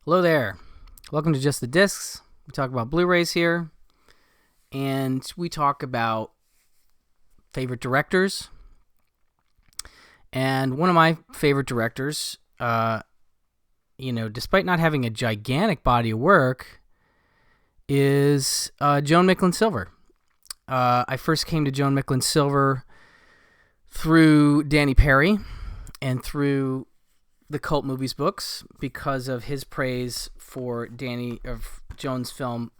Hello there. Welcome to Just the Discs. We talk about Blu-rays here, and we talk about favorite directors. And one of my favorite directors, despite not having a gigantic body of work, is Joan Micklin Silver. I first came to Joan Micklin Silver through Danny Perry and through the Cult Movies books because of his praise for Joan's film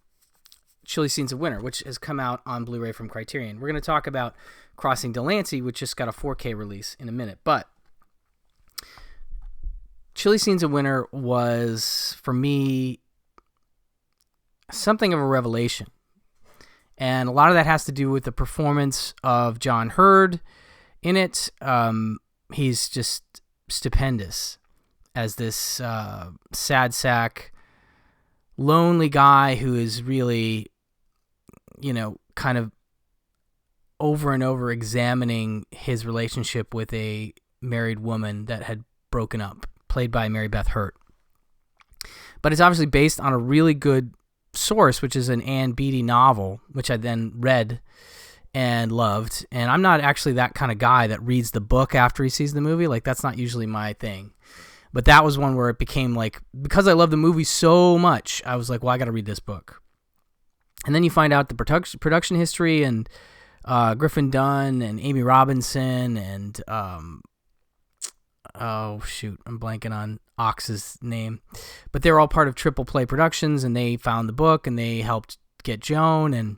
Chilly Scenes of Winter, which has come out on Blu-ray from Criterion. We're going to talk about Crossing Delancy, which just got a 4K release in a minute. But Chilly Scenes of Winter was, for me, something of a revelation. And a lot of that has to do with the performance of John Hurd in it. He's just stupendous as this sad sack, lonely guy who is really, kind of over and over examining his relationship with a married woman that had broken up, played by Mary Beth Hurt. But it's obviously based on a really good source, which is an Ann Beattie novel, which I then read and loved. And I'm not actually that kind of guy that reads the book after he sees the movie. Like, that's not usually my thing. But that was one where it became like, because I love the movie so much, I was like, well, I got to read this book. And then you find out the production history and Griffin Dunn and Amy Robinson and, I'm blanking on Ox's name. But they were all part of Triple Play Productions, and they found the book, and they helped get Joan, and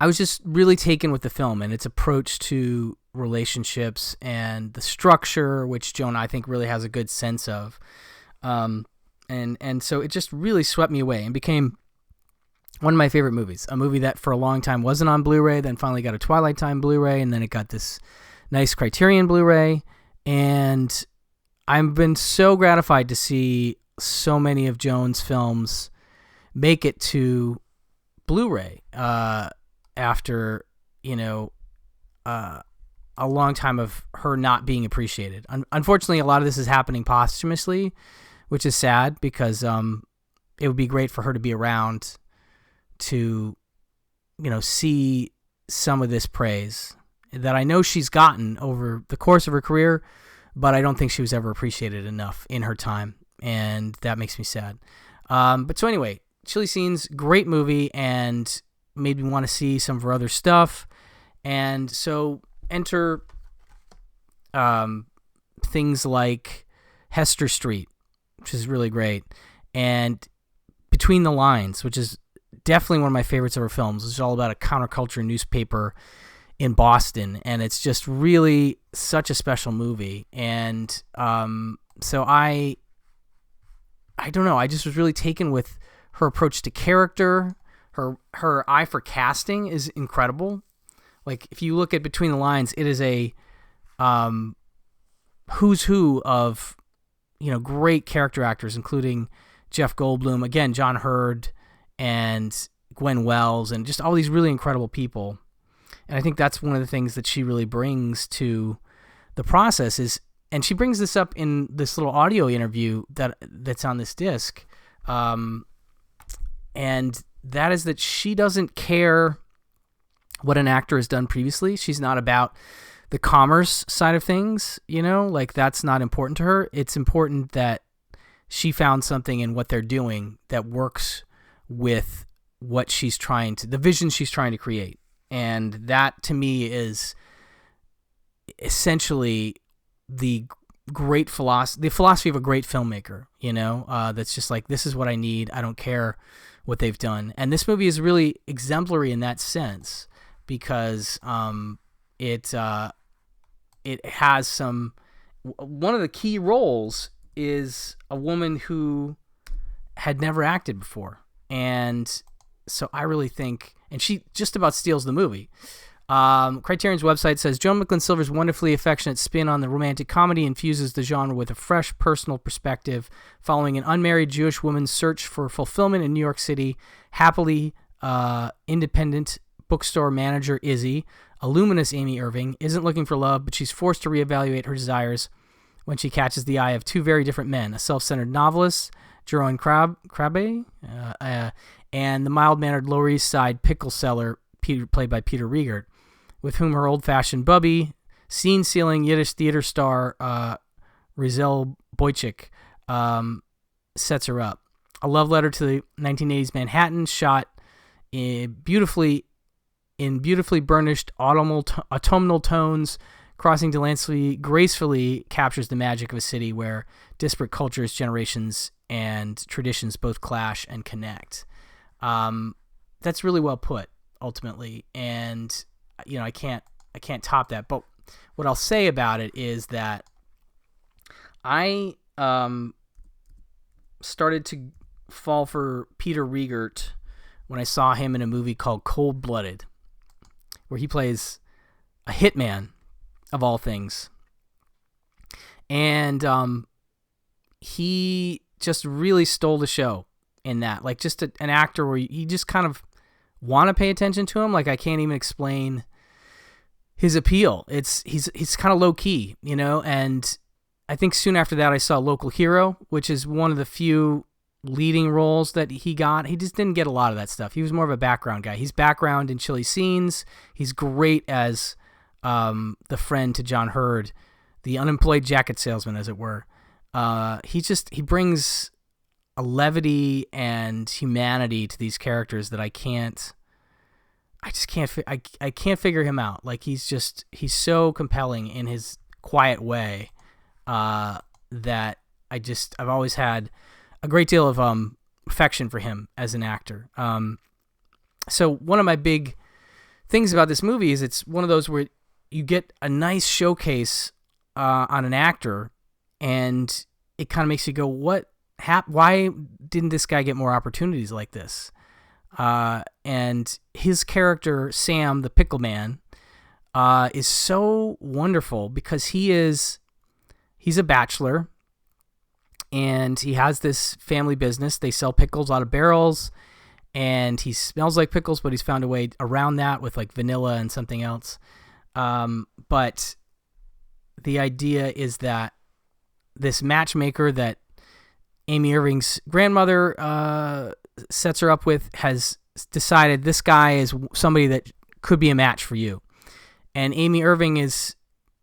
I was just really taken with the film and its approach to relationships and the structure, which Joan, I think, really has a good sense of. And so it just really swept me away and became one of my favorite movies. A movie that for a long time wasn't on Blu-ray, then finally got a Twilight Time Blu-ray, and then it got this nice Criterion Blu-ray. And I've been so gratified to see so many of Joan's films make it to Blu-ray after, a long time of her not being appreciated. Unfortunately, a lot of this is happening posthumously, which is sad because it would be great for her to be around to, see some of this praise that I know she's gotten over the course of her career, but I don't think she was ever appreciated enough in her time, and that makes me sad. So anyway, Chilly Scenes, great movie, and made me want to see some of her other stuff. And so enter things like Hester Street, which is really great, and Between the Lines, which is definitely one of my favorites of her films. It's all about a counterculture newspaper in Boston, and it's just really such a special movie. And so I don't know, I just was really taken with her approach to character. Her eye for casting is incredible. Like, if you look at Between the Lines, it is a who's who of great character actors, including Jeff Goldblum, again John Hurd, and Gwen Wells, and just all these really incredible people. And I think that's one of the things that she really brings to the process and she brings this up in this little audio interview that's on this disc, and that is that she doesn't care what an actor has done previously. She's not about the commerce side of things, like that's not important to her. It's important that she found something in what they're doing that works with what the vision she's trying to create. And that, to me, is essentially the philosophy of a great filmmaker, that's just like, this is what I need. I don't care what they've done. And this movie is really exemplary in that sense because it has one of the key roles is a woman who had never acted before. And so I really think, and she just about steals the movie. Criterion's website says, Joan Micklin Silver's wonderfully affectionate spin on the romantic comedy infuses the genre with a fresh personal perspective, following an unmarried Jewish woman's search for fulfillment in New York City. Happily independent bookstore manager Izzy, a luminous Amy Irving, isn't looking for love, but she's forced to reevaluate her desires when she catches the eye of two very different men, a self-centered novelist Joan Crabbe, and the mild-mannered Lower East Side pickle seller, played by Peter Riegert, with whom her old-fashioned bubby, scene-sealing Yiddish theater star Rizel Boychik sets her up. A love letter to the 1980s Manhattan, shot in beautifully burnished autumnal tones. Crossing Delancy gracefully captures the magic of a city where disparate cultures, generations, and traditions both clash and connect. That's really well put, ultimately, and I can't top that. But what I'll say about it is that I started to fall for Peter Riegert when I saw him in a movie called Cold Blooded, where he plays a hitman of all things. And he just really stole the show in that. Like, just an actor where you just kind of want to pay attention to him. Like, I can't even explain his appeal. He's kind of low key, and I think soon after that I saw Local Hero, which is one of the few leading roles that he got. He just didn't get a lot of that stuff. He was more of a background guy. He's background in Chilly Scenes. He's great as the friend to John Hurd, the unemployed jacket salesman, as it were. He brings a levity and humanity to these characters that I can't figure him out. Like, he's so compelling in his quiet way that I've always had a great deal of affection for him as an actor. So one of my big things about this movie is it's one of those where you get a nice showcase on an actor, and it kind of makes you go, why didn't this guy get more opportunities like this? And his character, Sam, the pickle man, is so wonderful because he's a bachelor, and he has this family business. They sell pickles out of barrels, and he smells like pickles, but he's found a way around that with like vanilla and something else. But the idea is that this matchmaker that Amy Irving's grandmother sets her up with has decided this guy is somebody that could be a match for you. And Amy Irving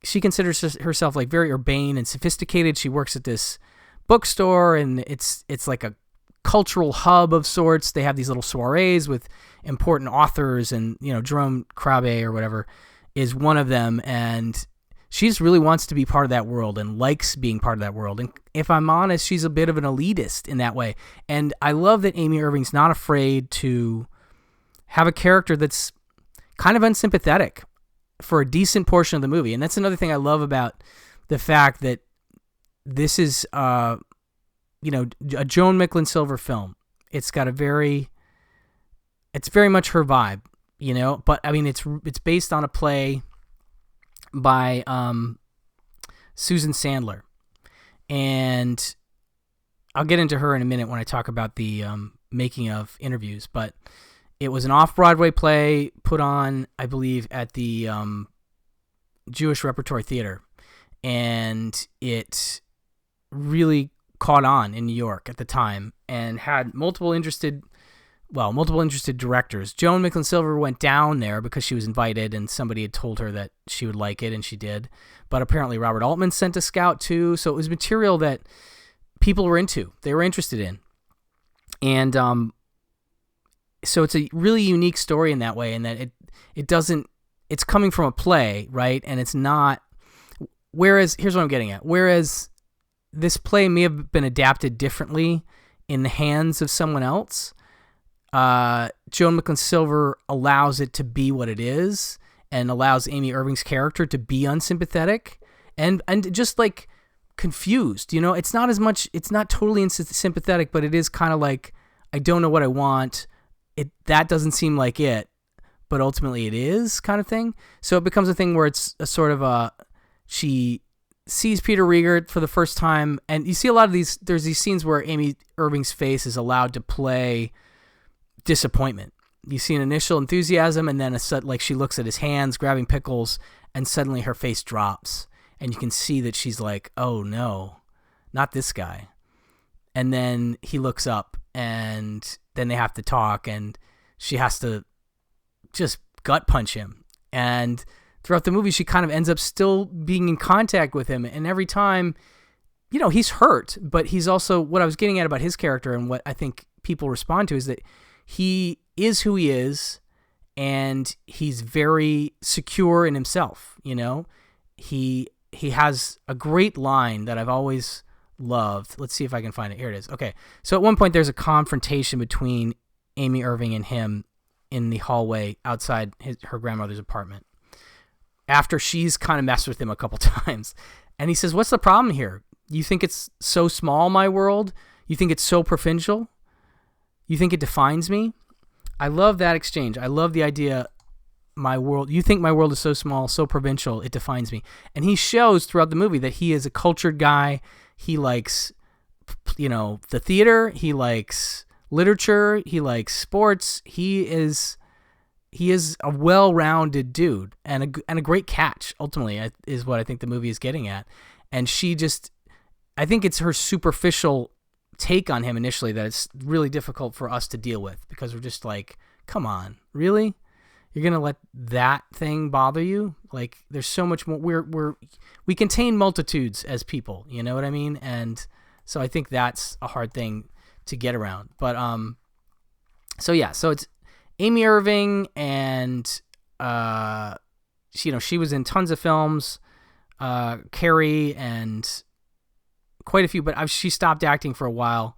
she considers herself like very urbane and sophisticated. She works at this bookstore, and it's like a cultural hub of sorts. They have these little soirees with important authors, and Jerome Crabbe or whatever is one of them, and she just really wants to be part of that world and likes being part of that world. And if I'm honest, she's a bit of an elitist in that way. And I love that Amy Irving's not afraid to have a character that's kind of unsympathetic for a decent portion of the movie. And that's another thing I love about the fact that this is, a Joan Micklin Silver film. It's very much her vibe, but I mean, it's based on a play by Susan Sandler, and I'll get into her in a minute when I talk about the making of interviews, but it was an off-Broadway play put on, I believe, at the Jewish Repertory Theater, and it really caught on in New York at the time and had multiple interested directors. Joan Micklin Silver went down there because she was invited and somebody had told her that she would like it, and she did. But apparently Robert Altman sent a scout too, so it was material that people were into. They were interested in. And so it's a really unique story in that way, in that it's coming from a play, right? And it's not, whereas, here's what I'm getting at. Whereas this play may have been adapted differently in the hands of someone else, Joan Micklin Silver allows it to be what it is, and allows Amy Irving's character to be unsympathetic and just like confused. It's not totally unsympathetic, but it is kind of like, I don't know what I want. That doesn't seem like it, but ultimately it is, kind of thing. So it becomes a thing where it's a sort of she sees Peter Riegert for the first time, and you see a lot of there's these scenes where Amy Irving's face is allowed to play disappointment. You see an initial enthusiasm, and then like she looks at his hands grabbing pickles, and suddenly her face drops, and you can see that she's like, oh no, not this guy. And then he looks up, and then they have to talk, and she has to just gut punch him. And throughout the movie, she kind of ends up still being in contact with him. And every time, he's hurt, but he's also, what I was getting at about his character and what I think people respond to is that he is who he is, and he's very secure in himself. He has a great line that I've always loved. Let's see if I can find it. Here it is. Okay. So at one point there's a confrontation between Amy Irving and him in the hallway outside her grandmother's apartment after she's kind of messed with him a couple times. And he says, "What's the problem here? You think it's so small, my world? You think it's so provincial? You think it defines me?" I love that exchange. I love the idea, my world. You think my world is so small, so provincial, it defines me. And he shows throughout the movie that he is a cultured guy. He likes, the theater. He likes literature. He likes sports. He is a well-rounded dude and a great catch, ultimately, is what I think the movie is getting at. And she just, I think it's her superficial take on him initially that it's really difficult for us to deal with, because we're just like, come on, really? You're going to let that thing bother you? Like, there's so much more. We contain multitudes as people, you know what I mean? And so I think that's a hard thing to get around. But, so it's Amy Irving, and, she was in tons of films, Carrie, and quite a few, but she stopped acting for a while,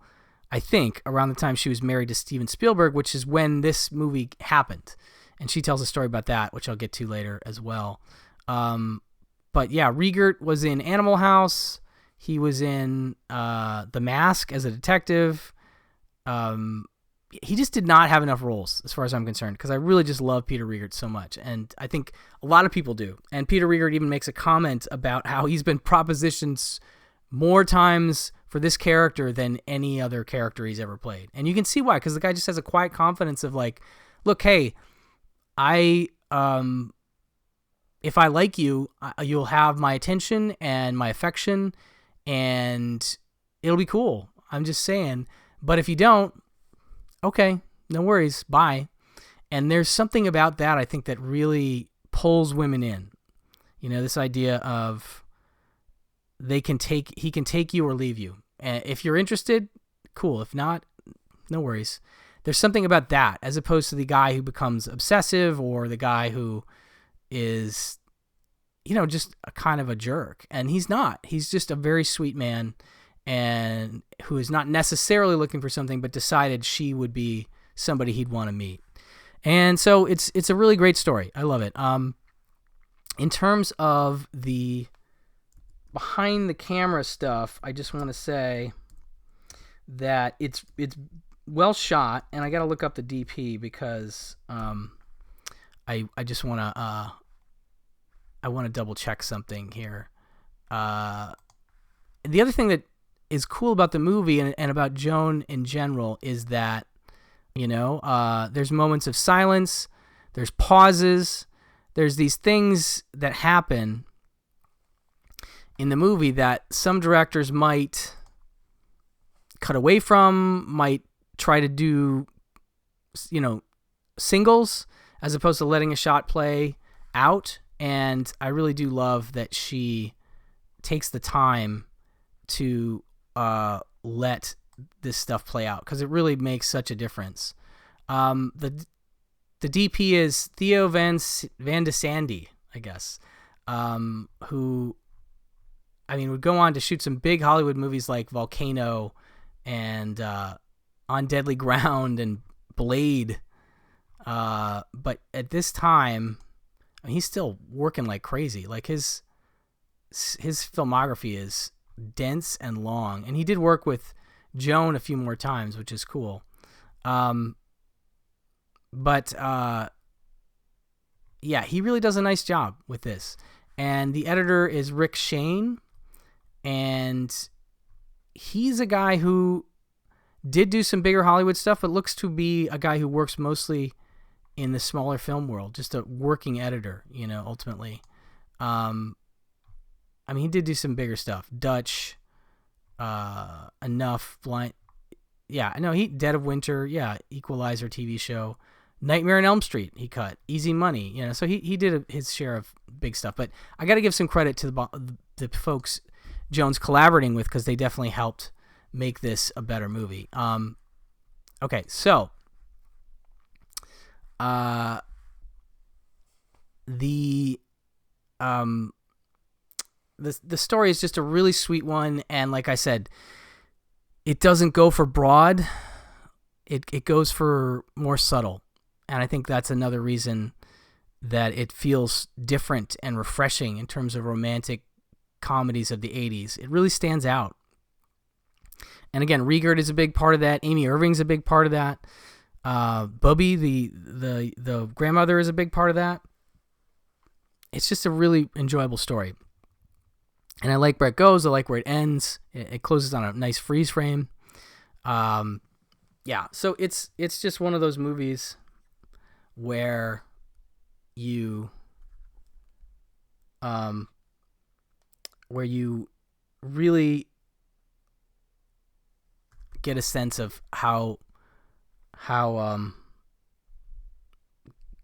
I think, around the time she was married to Steven Spielberg, which is when this movie happened. And she tells a story about that, which I'll get to later as well. But yeah, Riegert was in Animal House. He was in The Mask as a detective. He just did not have enough roles, as far as I'm concerned, because I really just love Peter Riegert so much. And I think a lot of people do. And Peter Riegert even makes a comment about how he's been propositioned more times for this character than any other character he's ever played. And you can see why, because the guy just has a quiet confidence of like, look, hey, if I like you, you'll have my attention and my affection, and it'll be cool. I'm just saying. But if you don't, okay, no worries, bye. And there's something about that, I think, that really pulls women in. This idea of he can take you or leave you. And if you're interested, cool. If not, no worries. There's something about that, as opposed to the guy who becomes obsessive, or the guy who is, just a kind of a jerk. And he's not. He's just a very sweet man, and who is not necessarily looking for something, but decided she would be somebody he'd want to meet. And so it's a really great story. I love it. In terms of the behind the camera stuff, I just want to say that it's well shot, and I got to look up the DP because I just want to I want to double check something here. The other thing that is cool about the movie and about Joan in general is that there's moments of silence, there's pauses, there's these things that happen in the movie that some directors might cut away from, might try to do, singles as opposed to letting a shot play out. And I really do love that she takes the time to let this stuff play out, because it really makes such a difference. The DP is Theo Van de Sandy, I guess, who, would go on to shoot some big Hollywood movies like Volcano and On Deadly Ground and Blade. But at this time, he's still working like crazy. Like his filmography is dense and long, and he did work with Joan a few more times, which is cool. But he really does a nice job with this. And the editor is Rick Shane, and he's a guy who did do some bigger Hollywood stuff, but looks to be a guy who works mostly in the smaller film world, just a working editor, ultimately. He did do some bigger stuff. Dutch, enough. Yeah, no, Dead of Winter, yeah, Equalizer TV show, Nightmare on Elm Street, he cut, Easy Money, so he did his share of big stuff. But I got to give some credit to the folks Joan's collaborating with, because they definitely helped make this a better movie. Okay, so the story is just a really sweet one, and like I said, it doesn't go for broad. It goes for more subtle. And I think that's another reason that it feels different and refreshing in terms of romantic comedies of the 80s. It really stands out. And again, Riegert is a big part of that. Amy Irving's a big part of that. Bubby, the grandmother, is a big part of that. It's just a really enjoyable story. And I like where it goes. I like where it ends. It closes on a nice freeze frame. Yeah, so it's just one of those movies where you really get a sense of how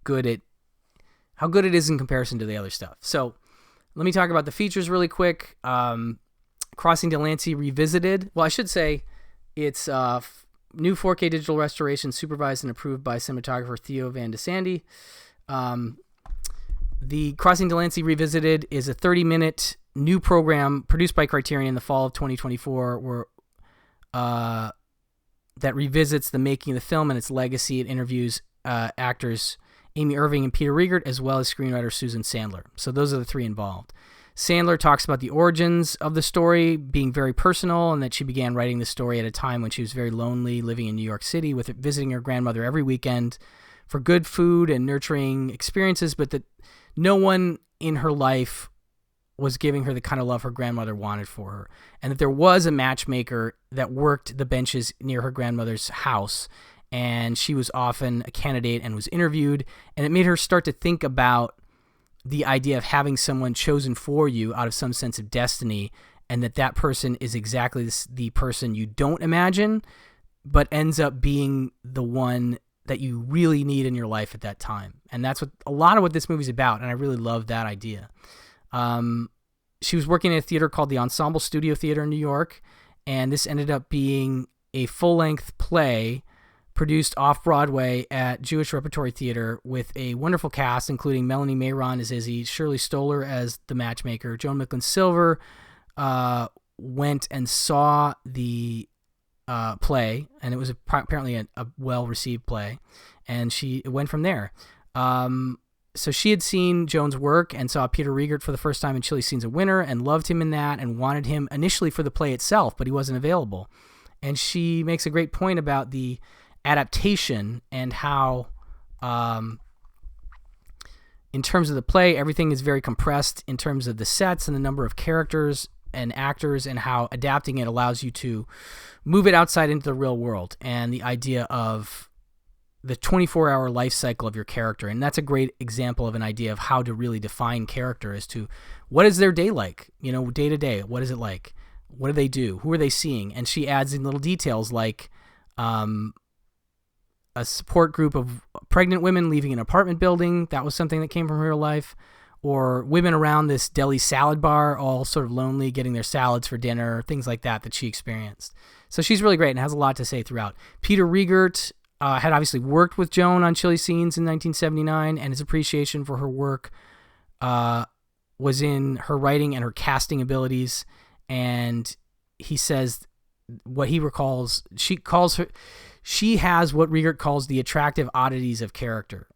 good it is in comparison to the other stuff. So let me talk about the features really quick. Crossing Delancy Revisited. Well, I should say it's new 4K digital restoration supervised and approved by cinematographer Theo Van de Sandy. The Crossing Delancy Revisited is a 30-minute new program produced by Criterion in the fall of 2024 that revisits the making of the film and its legacy. It interviews actors Amy Irving and Peter Riegert, as well as screenwriter Susan Sandler. So those are the three involved. Sandler talks about the origins of the story being very personal, and that she began writing the story at a time when she was very lonely, living in New York City, with visiting her grandmother every weekend for good food and nurturing experiences, but that no one in her life was giving her the kind of love her grandmother wanted for her, and that there was a matchmaker that worked the benches near her grandmother's house, and she was often a candidate and was interviewed, and it made her start to think about the idea of having someone chosen for you out of some sense of destiny, and that person is exactly the person you don't imagine, but ends up being the one that you really need in your life at that time. And that's what a lot of what this movie's about, and I really love that idea. She was working at a theater called the Ensemble Studio Theater in New York, and this ended up being a full-length play produced off-Broadway at Jewish Repertory Theater with a wonderful cast, including Melanie Mayron as Izzy, Shirley Stoller as the matchmaker. Joan Micklin Silver went and saw the play, and it was apparently a well-received play, and it went from there. So she had seen Joan's work and saw Peter Riegert for the first time in Chilly Scenes a Winter and loved him in that and wanted him initially for the play itself, but he wasn't available. And she makes a great point about the adaptation and how, in terms of the play, everything is very compressed in terms of the sets and the number of characters and actors, and how adapting it allows you to move it outside into the real world and the idea of the 24-hour life cycle of your character. And that's a great example of an idea of how to really define character as to what is their day like, day to day. What is it like? What do they do? Who are they seeing? And she adds in little details like a support group of pregnant women leaving an apartment building. That was something that came from her life. Or women around this deli salad bar, all sort of lonely, getting their salads for dinner, things like that she experienced. So she's really great and has a lot to say throughout. Peter Riegert had obviously worked with Joan on Chilly Scenes in 1979, and his appreciation for her work was in her writing and her casting abilities. And he says what he recalls, she has what Riegert calls the attractive oddities of character.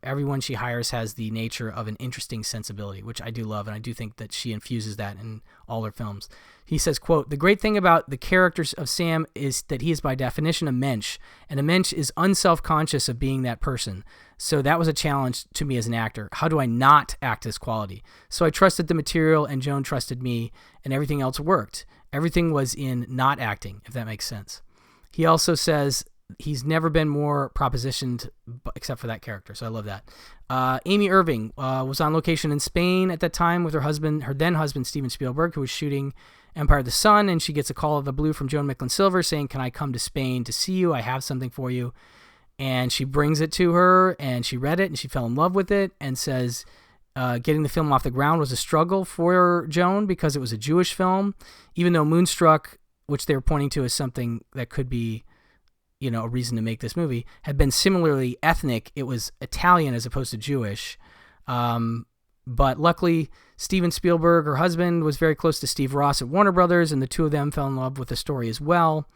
Everyone she hires has the nature of an interesting sensibility, which I do love, and I do think that she infuses that in all her films. He says, quote, "The great thing about the characters of Sam is that he is by definition a mensch, and a mensch is unself-conscious of being that person. So that was a challenge to me as an actor. How do I not act this quality? So I trusted the material, and Joan trusted me, and everything else worked. Everything was in not acting, if that makes sense." He also says he's never been more propositioned except for that character, so I love that. Amy Irving was on location in Spain at that time with her then husband Steven Spielberg, who was shooting Empire of the Sun, and she gets a call of the blue from Joan Micklin Silver saying, "Can I come to Spain to see you? I have something for you." And she brings it to her, and she read it, and she fell in love with it, and says getting the film off the ground was a struggle for Joan because it was a Jewish film, even though Moonstruck, which they were pointing to as something that could be, a reason to make this movie, had been similarly ethnic. It was Italian as opposed to Jewish. But luckily, Steven Spielberg, her husband, was very close to Steve Ross at Warner Brothers, and the two of them fell in love with the story as well.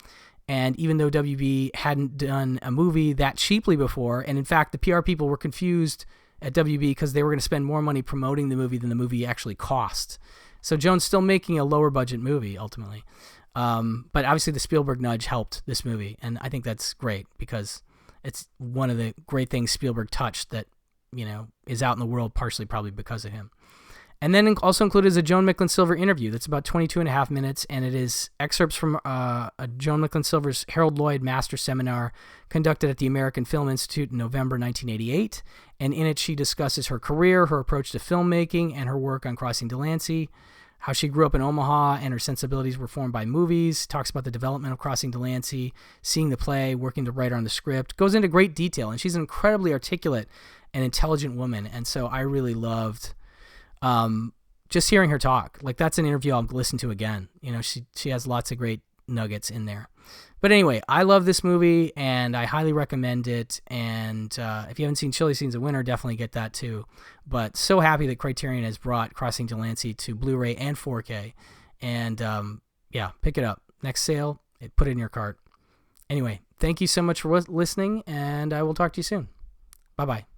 And even though WB hadn't done a movie that cheaply before, and in fact, the PR people were confused at WB because they were going to spend more money promoting the movie than the movie actually cost. So Joan's still making a lower budget movie, ultimately. But obviously the Spielberg nudge helped this movie, and I think that's great because it's one of the great things Spielberg touched that, is out in the world partially probably because of him. And then also included is a Joan Micklin Silver interview that's about 22 and a half minutes, and it is excerpts from a Joan Micklin Silver's Harold Lloyd Master Seminar conducted at the American Film Institute in November 1988. And in it, she discusses her career, her approach to filmmaking, and her work on Crossing Delancy, how she grew up in Omaha and her sensibilities were formed by movies, talks about the development of Crossing Delancy, seeing the play, working to write on the script, goes into great detail, and she's an incredibly articulate and intelligent woman, and so I really loved just hearing her talk. Like, that's an interview I'll listen to again. She has lots of great nuggets in there. But anyway, I love this movie, and I highly recommend it, and if you haven't seen Chilly Scenes of Winter, definitely get that too. But so happy that Criterion has brought Crossing Delancy to Blu-ray and 4K, and pick it up. Next sale, put it in your cart. Anyway, thank you so much for listening, and I will talk to you soon. Bye-bye.